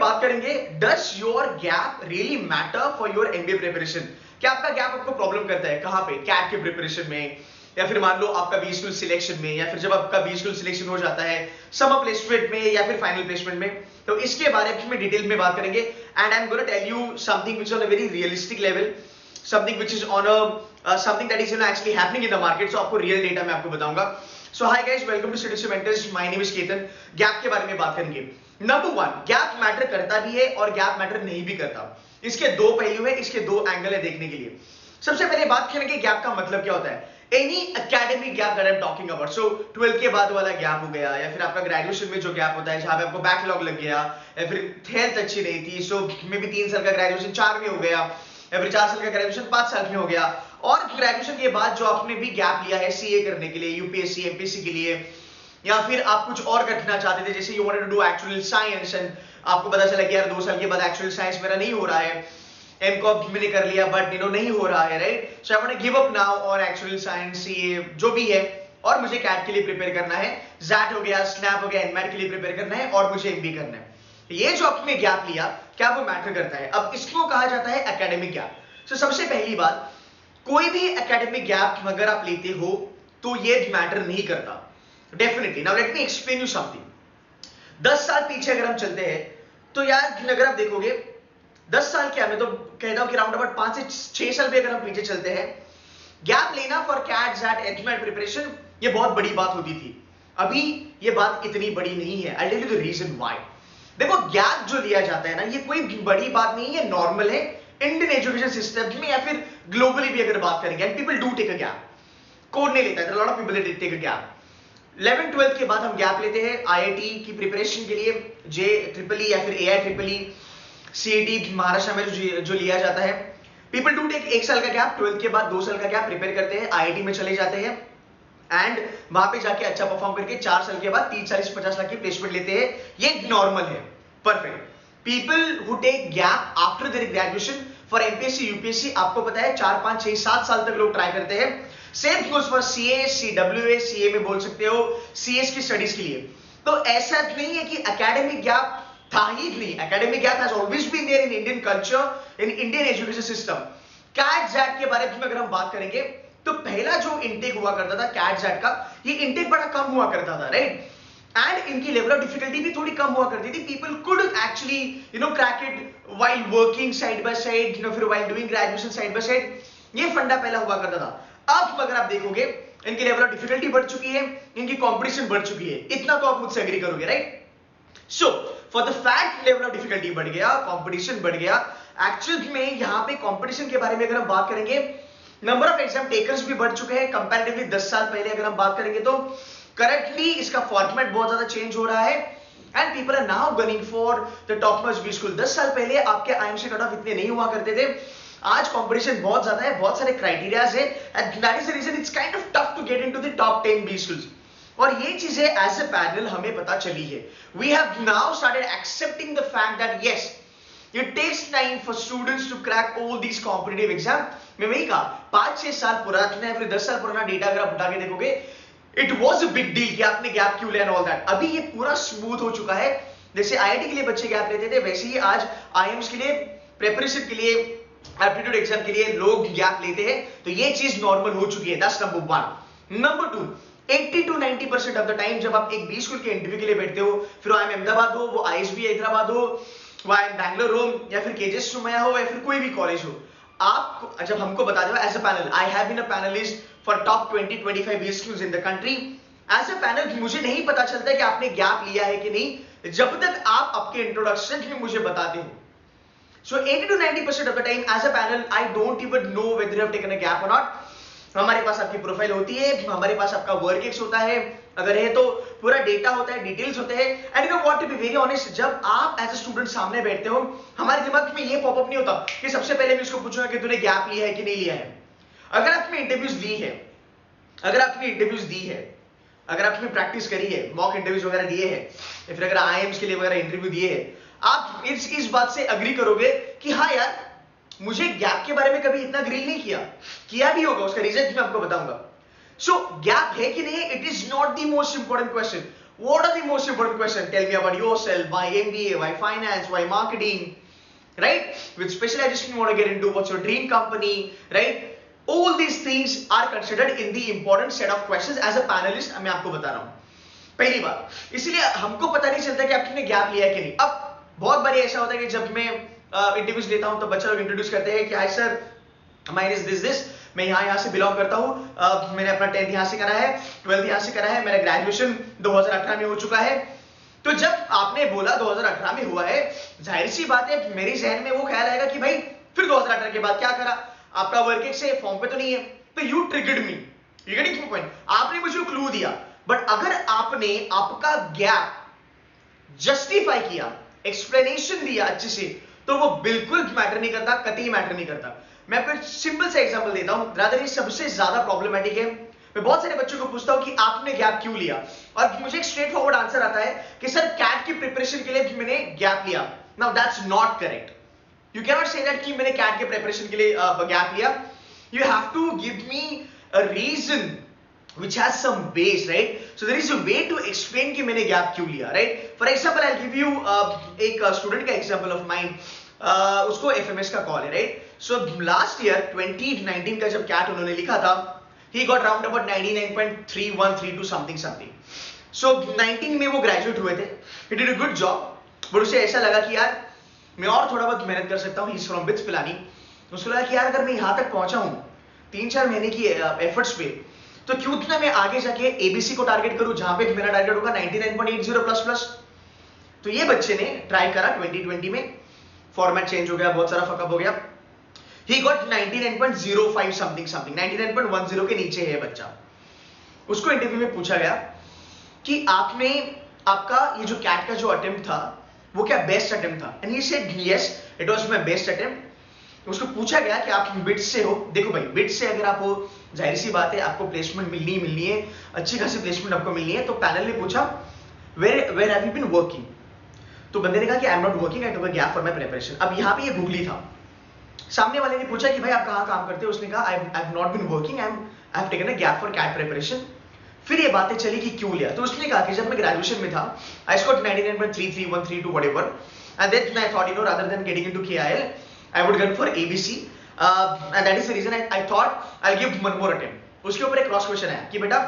बात करेंगे, does your gap really matter for your MBA preparation? क्या आपका गैप आपको प्रॉब्लम करता है? कहां पे? कैट के प्रिपरेशन में, या फिर मान लो आपका बी स्कूल सिलेक्शन में, या फिर जब आपका बी स्कूल सिलेक्शन हो जाता है समर प्लेसमेंट में या फिर फाइनल प्लेसमेंट में। तो इसके बारे में डिटेल में बात करेंगे and I am gonna tell you something which is on a very realistic level, something which is on a something that is actually happening in the market. So आपको real data मैं आपको बताऊंगा। So hi guys, welcome to Study Mentors, my name is Ketan. Gap के बारे में बात करेंगे। Number 1, gap matter करता भी है और गैप मैटर नहीं भी करता। इसके दो पहलू है, इसके दो एंगल है देखने के लिए। सबसे पहले बात करेंगे गैप का मतलब क्या होता है। Any academic gap that I am talking about, so 12th के बाद वाला गैप हो गया, या फिर आपका ग्रेजुएशन में जो गैप होता है जहां पे आपको बैकलॉग लग गया, या फिर हेल्थ अच्छी नहीं थी, सो मे बी 3 साल का ग्रेजुएशन 4 में हो गया, या फिर 4 साल का ग्रेजुएशन 5 साल में हो गया, और ग्रेजुएशन के बाद जो आपने भी गैप लिया है सीए करने के लिए, यूपीएससी एमपीएससी के लिए, या फिर आप कुछ और करना चाहते थे, जैसे you wanted to do actual science and आपको पता चला कि यार 2 साल के बाद एक्चुअल साइंस मेरा नहीं हो रहा है, एमकॉम मैंने कर लिया बट नहीं हो रहा है, right? So I want to give up now और एक्चुअल साइंस सीए जो भी है, और मुझे कैट के लिए प्रिपेयर करना है, जैट हो गया, स्नैप हो गया, एनमैट के लिए प्रिपेयर करना है, और मुझे एमबी करना है। ये जो आपने गैप लिया, क्या वो मैटर करता है? अब इसको कहा जाता है एकेडमिक गैप। सो सबसे पहली बात, कोई भी एकेडमिक गैप अगर आप लेते हो तो ये मैटर नहीं करता definitely. Now let me explain you something. 10 साल पीछे अगर हम चलते हैं तो यार अगर आप देखोगे 10 साल क्या, मैं तो कहता हूं कि राउंड अबाउट 5 से 6 साल भी अगर हम पीछे चलते हैं, गैप लेना फॉर कैट जैट एडमेट प्रिपरेशन ये बहुत बड़ी बात होती थी। अभी ये बात इतनी बड़ी नहीं है। I tell you the reason why. देखो, गैप जो लिया जाता है ना, ये कोई बड़ी बात नहीं है, नॉर्मल है इंडियन एजुकेशन सिस्टम में, या फिर ग्लोबली भी अगर बात करेंगे, and people do take a gap. कौन नहीं लेता है? Lot of people take a gap. 11th-12th के बाद हम गैप लेते हैं आईआईटी की प्रिपरेशन के लिए, जे ट्रिपल ई या फिर AI triple E, CET Maharashtra में जो लिया जाता है। पीपल डू टेक 1 साल का गैप, 12th के बाद 2 साल का गैप प्रिपेयर करते हैं, आईआईटी में चले जाते हैं एंड वहां पे जाके अच्छा परफॉर्म करके 4 साल के बाद 30-40-50 लाख की प्लेसमेंट लेते हैं। ये नॉर्मल है, perfect. People who take gap after their graduation for MPSC UPSC, आपको पता है 4, 5, 6, 7 साल तक लोग ट्राई करते हैं। Same goes for CA, CWA, CA में बोल सकते हो, सीएस की स्टडीज के लिए। तो ऐसा नहीं है कि एकेडमिक गैप था ही नहीं। Academic gap has always been there in Indian culture, in Indian education system. CAT XAT के बारे में अगर हम बात करेंगे तो पहला जो इंटेक हुआ करता था कैट जैट का, ये इंटेक बड़ा कम हुआ करता था, राइट? एंड इनकी लेवल ऑफ डिफिकल्टी भी थोड़ी कम हुआ करती थी। People could actually crack it while working side by side, फिर while doing graduation side by side. ये फंडा पहला हुआ करता था। अब अगर आप देखोगे, इनकी लेवल ऑफ डिफिकल्टी बढ़ चुकी है, इनकी कंपटीशन बढ़ चुकी है। इतना तो आप मुझसे एग्री करोगे, right? So for the fact level of difficulty बढ़ गया, कंपटीशन बढ़ गया। एक्चुअल में यहां पे कंपटीशन के बारे में अगर हम बात करेंगे, नंबर ऑफ एग्जाम टेकर्स भी बढ़ चुके हैं कंपैरेटिवली 10 साल पहले अगर हम बात करेंगे तो। करेक्टली इसका फॉर्मेट बहुत ज्यादा चेंज हो रहा है and people are now gunning for the top most B school. 10 साल पहले आपके आईएमसी कट ऑफ इतने नहीं हुआ करते थे। आज कंपटीशन बहुत ज्यादा है, बहुत सारे क्राइटेरियाज है, and that is the reason it's kind of tough to get into the top 10 B schools. और ये चीजें एज ए पैनल हमें पता चली है। We have now started accepting the fact that yes, it takes time for students to crack all these competitive exam. मैं वही कहा, 5-6 साल पुराना या फिर 10 साल पुराना डेटा अगर आप उठा के देखोगे, it was a big deal कि आपने गैप क्यों लिया एंड ऑल दैट। अभी ये पूरा स्मूथ हो चुका है। जैसे आईआईटी के लिए बच्चे गैप लेते थे, वैसे ही आज आईएम्स के लिए, प्रिपरेशन के लिए, एप्टीट्यूड एग्जाम के लिए लोग गैप लेते हैं। तो ये चीज नॉर्मल हो चुकी है। That's number 1। Number 2, 80 to 90% of the time जब आप एक बी स्कूल के इंटरव्यू के लिए बैठते हो, फिर आईएम अहमदाबाद हो, वो आईएसबी हैदराबाद हो, वो आईएम बैंगलोर हो, या फिर केजेस सुमैया हो, या फिर कोई भी कॉलेज हो, आप जब हमको बता दो as a panel, I have been a panelist for top 20-25 B schools in the country. As a panel मुझे नहीं पता चलता है कि आपने गैप लिया है कि नहीं जब तक आप आपके इंट्रोडक्शन में मुझे बताते हो। So 80 to 90% of the time as a panel, I don't even know whether you have taken a gap or not. हमारे पास आपकी प्रोफाइल होती है, हमारे पास आपका वर्क एक्स होता है, अगर है तो पूरा डेटा होता है, डिटेल्स होते हैं। And you know what, to be very honest, जब आप एज अ स्टूडेंट सामने बैठते हो, हमारे दिमाग में ये पॉपअप नहीं होता कि सबसे पहले मैं इसको पूछूंगा कि तूने गैप लिया है कि नहीं लिया है। अगर आपने इंटरव्यूज दी है, अगर आपने इंटरव्यूज दी है, अगर आपने प्रैक्टिस करी है, मॉक इंटरव्यूज वगैरह दिए हैं, या फिर अगर आईएम्स के लिए वगैरह इंटरव्यू दिए हैं, आप इस बात से अग्री करोगे कि हाँ यार, मुझे गैप के बारे में कभी इतना ग्रिल नहीं किया भी होगा। उसका रीजन मैं आपको बताऊंगा। सो गैप है कि नहीं, it is not the most important question. What are the most important questions? Tell me about yourself. Why MBA? Why finance? Why marketing? Right? Which specialization you want to get into? What's your dream company? Right? All these things are considered in the important set of questions as a panelist. मैं आपको बता रहा हूँ पहली बार, इसलिए हमको पता नहीं चलता कि आपने गैप लिया है कि नहीं। अब बहुत बार ऐसा होता है कि जब मैं इंटरव्यूज लेता हूँ तो बच्चे लोग इंट्रोड्यूस करते हैं कि hi sir, my name is this, मैं यहाँ से बिलोंग करता हूँ, मैंने अपना 10th यहाँ से करा है, 12th यहाँ से करा है, मेरा ग्रेजुएशन 2018 में हो चुका है। तो जब आपने बोला 2018 में हुआ है, जाहिर सी बात है मेरे जहन में वो ख्याल आएगा कि भाई फिर 2018 के बाद क्या करा, आपका वर्क एक्स फॉर्म पे तो नहीं है। तो you triggered me, you getting my point, आपने मुझे क्लू दिया। बट अगर आपने आपका गैप जस्टिफाई किया, एक्सप्लेनेशन दिया अच्छे से, तो वो बिल्कुल मैटर नहीं करता, कतई मैटर नहीं करता। मैं आपको एक सिंपल सा एग्जांपल देता हूं, रादर ये सबसे ज्यादा प्रॉब्लमेटिक है। मैं बहुत सारे बच्चों को पूछता हूं कि आपने गैप क्यों लिया, और मुझे एक स्ट्रेट फॉरवर्ड आंसर आता है कि सर कैट की प्रिपरेशन के लिए मैंने गैप लिया। Now that's not correct. You can not say that कि मैंने कैट के प्रिपरेशन के लिए गैप लिया। You have to give me a reason which has some base, right? So there is a way to explain कि मैंने gap क्यों लिया, right? For example, I'll give you एक स्टूडेंट का example of mine, उसको FMS का call है, right? So last year 2019 का जब कैट उन्होंने लिखा था, he got round about 99.3132 something. So 19 में वो ग्रेजुएट हुए थे, he did a good job, but उसे ऐसा लगा कि यार मैं और थोड़ा बहुत मेहनत कर सकता हूँ। He's from BITS पिलानी, उसको लगा कि यार अगर मैं यहाँ तक पहुंचा हूँ 3-4 महीने की एफर्ट्स पे, तो क्यों ना मैं आगे जाके एबीसी को टारगेट करूं, जहां पे मेरा टारगेट होगा 99.80 प्लस प्लस। तो ये बच्चे ने ट्राई करा 2020 में, फॉर्मेट चेंज हो गया, बहुत सारा फकअप हो गया, ही गॉट 99.05 समथिंग 99.10 के नीचे है बच्चा। उसको इंटरव्यू में पूछा गया कि आपने आपका ये जो कैट का जो अटेम्प्ट था वो क्या बेस्ट अटेम्प्ट था, and he said yes it was my best attempt. उसको पूछा गया कि आप बिट्स से हो, देखो भाई बिट्स से अगर आप हो, जाहिर सी बात है आपको प्लेसमेंट मिलनी है, अच्छी खासी प्लेसमेंट आपको मिलनी है। तो पैनल ने पूछा where have you been working, तो बंदे ने कहा कि I am not working, I took a gap for my preparation. अब यहाँ पे ये गूगली था, सामने वाले ने पूछा कि भाई आप कहाँ काम करते हो, उसने कहा I have not been working, I have taken a gap for CAT preparation. फिर ये बातें चली कि क्यों लिया, तो उसने कहा कि जब मैं ग्रेजुएशन में था I scored 99.33132 whatever, and then I thought rather than getting into KIL I would go for ABC, and that is the reason I thought I'll give one more attempt. उसके ऊपर एक क्रॉस क्वेश्चन है कि बेटा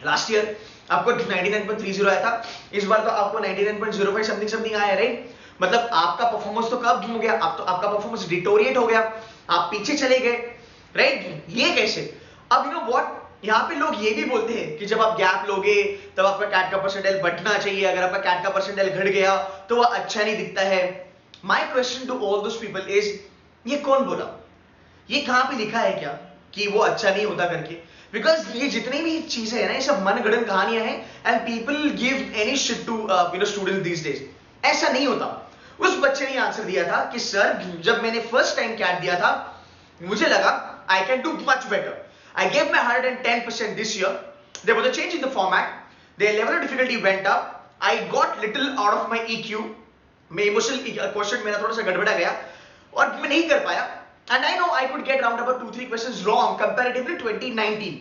last year आपको 99.30 आया था, इस बार तो आपको 99.05 समथिंग आया है, राइट? मतलब आपका परफॉर्मेंस तो कब हो गया, आप तो आपका परफॉर्मेंस डिटोरिएट हो गया, आप पीछे चले गए, राइट? ये कैसे? अब यू नो व्हाट, यहाँ पे लोग ये भी बोलते हैं कि जब आप गैप लोगे तब आपका कैट का परसेंटाइल बढ़ना चाहिए, अगर आपका कैट का परसेंटाइल घट गया तो वह अच्छा नहीं दिखता है। My question to all those people is, ये कौन बोला, ये कहां पे लिखा है क्या कि वो अच्छा नहीं होता करके? बिकॉज ये जितनी भी चीजें है ना, ये सब मनगढ़ंत कहानियां हैं, and people give any shit to students these days. ऐसा नहीं होता। उस बच्चे ने आंसर दिया था कि सर जब मैंने फर्स्ट टाइम कैट दिया था मुझे लगा I can do much better, I gave my 110% this year, there was a change in the format, the level of difficulty went up, I got little out of my EQ, मैं emotional question मेरा थोड़ा सा गड़बड़ा गया और मैं नहीं कर पाया, and I know I could get round about 2-3 questions wrong comparatively 2019,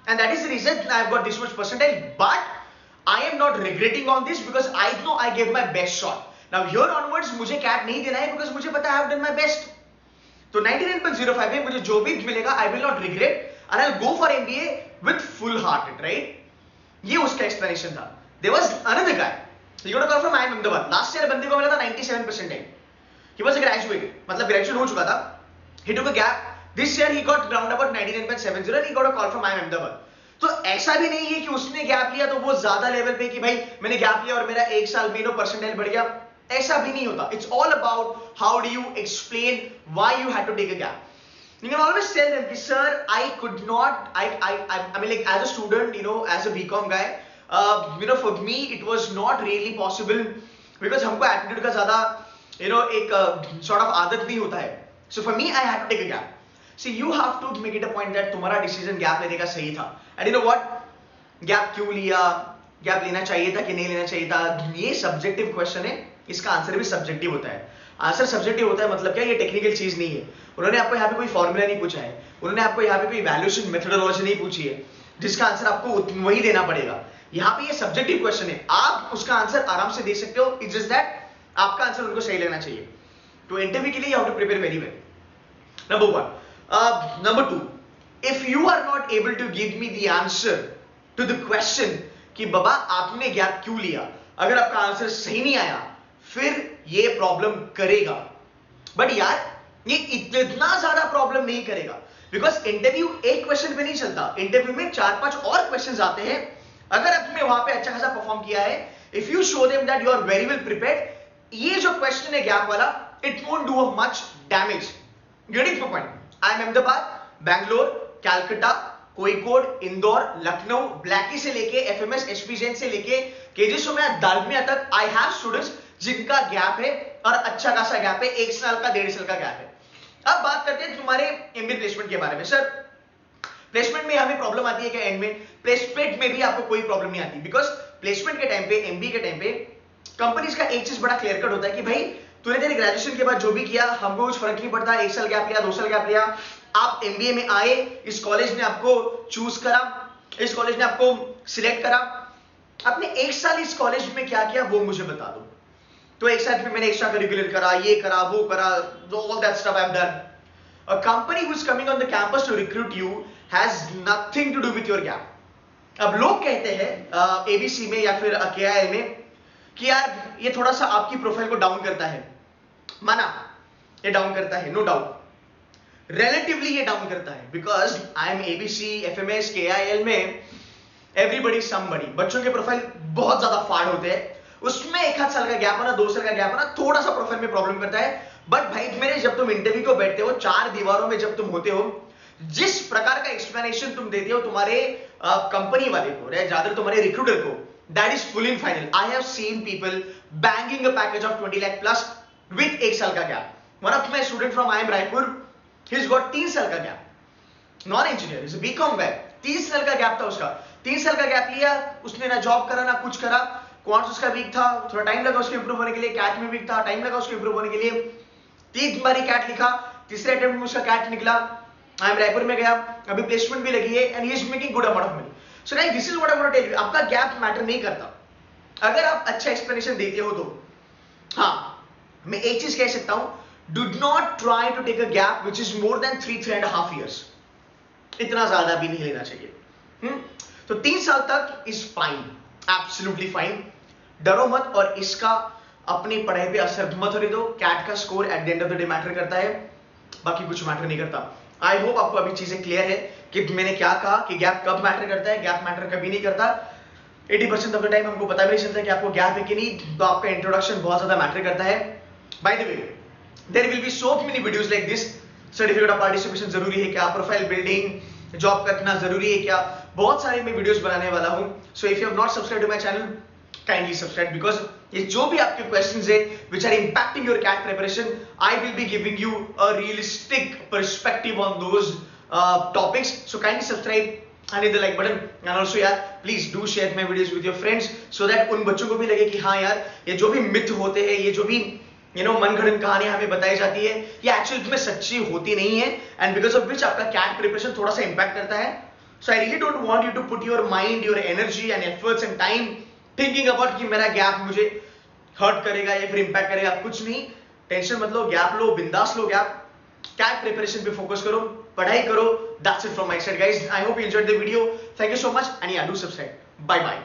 and that is the reason I have got this much percentile, but I am not regretting on this because I know I give my best shot. Now here onwards मुझे CAT नहीं देना है because मुझे पता है I have done my best. तो 99.05 में मुझे जो भी मिलेगा I will not regret, and I will go for MBA with full hearted, right? ये उसका एक्सप्लेनेशन था। There was another guy, he got a call from IIM Ahmedabad. Last year बंदे को मिला था 97%, he was a graduate, मतलब graduate हो चुका था, he took a gap, this year he got round about 99.70 and he got a call from IIM Ahmedabad. तो ऐसा भी नहीं है कि उसने गैप लिया तो वो ज्यादा लेवल पे कि भाई मैंने गैप लिया और मेरा एक साल में परसेंटाइल बढ़ गया, ऐसा भी नहीं होता। It's all about how do you explain why you had to take a gap. You can always tell them कि sir I could not, I mean like as a student, you know, as a BCom guy, for me it was not really possible because हमको attitude का ज्यादा एक sort of आदत नहीं होता है। So for me I had to take a gap. See, you have to make it a point that तुम्हारा decision gap लेने का सही था, and you know what, gap क्यों लिया, गैप लेना चाहिए था कि नहीं लेना चाहिए था, ये सब्जेक्टिव क्वेश्चन है, इसका आंसर भी सब्जेक्टिव होता है। आंसर सब्जेक्टिव होता है मतलब क्या, ये टेक्निकल चीज नहीं है। उन्होंने आपको यहाँ पे कोई फॉर्मूला नहीं पूछा है, उन्होंने आपको यहाँ पे कोई वैल्यूएशन मेथोडोलॉजी नहीं पूछी है जिसका आंसर आपको वही देना पड़ेगा। यहाँ पे ये सब्जेक्टिव क्वेश्चन है, आप उसका आंसर आराम से दे सकते हो, इट्स जस्ट दैट आपका आंसर उनको सही लगना चाहिए। तो इंटरव्यू के लिए you have to prepare very well, number 1। Number 2, if you are not able to give me the answer to the question कि बाबा आपने गैप क्यों लिया, अगर आपका आंसर सही नहीं आया फिर ये प्रॉब्लम करेगा। बट यार ये इतना ज्यादा प्रॉब्लम नहीं करेगा, बिकॉज इंटरव्यू एक क्वेश्चन पे नहीं चलता, इंटरव्यू में 4-5 और क्वेश्चंस आते हैं। अगर आपने वहां पे अच्छा खासा परफॉर्म किया है, if you show them that you are very well prepared, ये जो क्वेश्चन है गैप वाला, it won't do a much damage. Getting point? I am Ahmedabad, Bangalore, Calcutta, Kozhikode, Indore, Lucknow, ब्लैकी से लेके एफएमएस, एचपी जैन से लेके केजी सोमैया, दालमिया तक आई हैव स्टूडेंट्स जिनका गैप है और अच्छा खासा गैप है, 1 साल का 1.5 साल का गैप है। अब बात करते हैं तुम्हारे एमबीए प्लेसमेंट के बारे में। सर प्लेसमेंट में हमें प्रॉब्लम आती है क्या एंड में? प्लेसमेंट में भी आपको कोई प्रॉब्लम नहीं आती, बिकॉज प्लेसमेंट के टाइम पे, एमबीए के टाइम पे कंपनीज का एक चीज बड़ा क्लियर कट होता है कि भाई तूने तेरे ग्रेजुएशन के बाद जो भी किया हमको कुछ फर्क नहीं पड़ता, 1 साल गैप लिया, 2 साल गैप लिया, आप एमबीए में आए, इस कॉलेज ने आपको चूज करा, इस कॉलेज ने आपको सिलेक्ट करा, आपने 1 साल इस कॉलेज में क्या किया वो मुझे बता दो। तो 1 साल में मैंने एक्स्ट्रा करिकुलर करा, ये करा, वो करा, all that stuff I have done. A company who is coming on the campus to recruit you has nothing to do with your gap। अब लोग कहते हैं एबीसी में या फिर केआईएल में कि यार ये थोड़ा सा आपकी प्रोफाइल को डाउन करता है। माना ये डाउन करता है, नो डाउट, रिलेटिवली ये डाउन करता है, because I am ABC, FMS, KIL में एवरीबडी समबडी, बच्चों के प्रोफाइल बहुत ज्यादा फाड़ होते हैं, उसमें 1 साल का गैप होना, 2 साल का गैप होना थोड़ा सा प्रोफाइल में प्रॉब्लम करता है। बट भाई मेरे जब तुम इंटरव्यू को बैठते हो, 4 दीवारों में जब तुम होते हो, जिस प्रकार का एक्सप्लेनेशन तुम देते हो तुम्हारे कंपनी वाले को, ज्यादा तुम्हारे रिक्रूटर को, that is full in final. I have seen people banging a package of 20 lakh plus with 1 साल का गैप। One of my student from IIM Raipur, he has got 3 साल का गैप, non engineer, is BCom back, 3 साल का gap था उसका, 3 साल का गैप लिया उसने, ना जॉब करा ना कुछ करा, क्वांट्स उसका वीक था, थोड़ा टाइम लगा उसको इंप्रूव होने के लिए, कैट में वीक था, टाइम लगा उसको इंप्रूव होने के लिए, 3 बारी कैट लिखा, तीसरे अटेम्प्ट में उसका कैट निकला, आई एम रायपुर में गया, अभी प्लेसमेंट भी लगी है, and he is making good amount of money. So guys this is what I want to tell you, आपका गैप मैटर नहीं करता, अगर आप अच्छा एक्सप्लेनेशन देते हो तो। हाँ, मैं एक चीज कह सकता हूं, do not try to take a gap which is more than 3.5 years, इतना ज्यादा भी नहीं लेना चाहिए। तो 3 साल तक इज फाइन, एब्सोल्युटली फाइन, डरो मत, और इसका अपनी पढ़ाई पे असर मत होने दो। कैट का score at the end of the day matter करता है, बाकी कुछ मैटर नहीं करता। आई होप आपको अभी चीजें क्लियर है कि मैंने क्या कहा कि गैप कब मैटर करता है, गैप मैटर कभी नहीं करता। 80% ऑफ द टाइम हमको पता भी नहीं चलता कि आपको गैप है कि नहीं, तो आपका इंट्रोडक्शन बहुत ज्यादा मैटर करता है। By the way there will be so many videos like this. Certificate of participation जरूरी है क्या, प्रोफाइल बिल्डिंग, जॉब करना जरूरी है क्या, बहुत सारे मैं वीडियोस बनाने वाला हूं। So if you have not subscribe to my channel, kindly subscribe, because ये जो भी आपके क्वेश्चंस है which are impacting your CAT preparation, I will be giving you a realistic perspective on those topics. So kindly subscribe and hit the like button, and also यार please do share my videos with your friends so that उन बच्चों को भी लगे कि हाँ यार ये जो भी मिथ होते हैं, ये जो भी मनगढ़ंत कहानियां हमें बताई जाती है, ये एक्चुअली में सच्ची होती नहीं है, एंड बिकॉज ऑफ विच आपका CAT प्रिपरेशन थोड़ा सा इंपैक्ट करता है। So I really don't want you to put your mind, your energy and efforts and time thinking about कि मेरा गैप मुझे हर्ट करेगा या फिर इंपैक्ट करेगा, कुछ नहीं, टेंशन मत लो, गैप लो, बिंदास लो गैप, CAT प्रिपरेशन पे फोकस करो, पढ़ाई करो। That's it from my side guys, I hope you enjoyed the video, thank you so much, and या डू सब्सक्राइब, बाय बाय।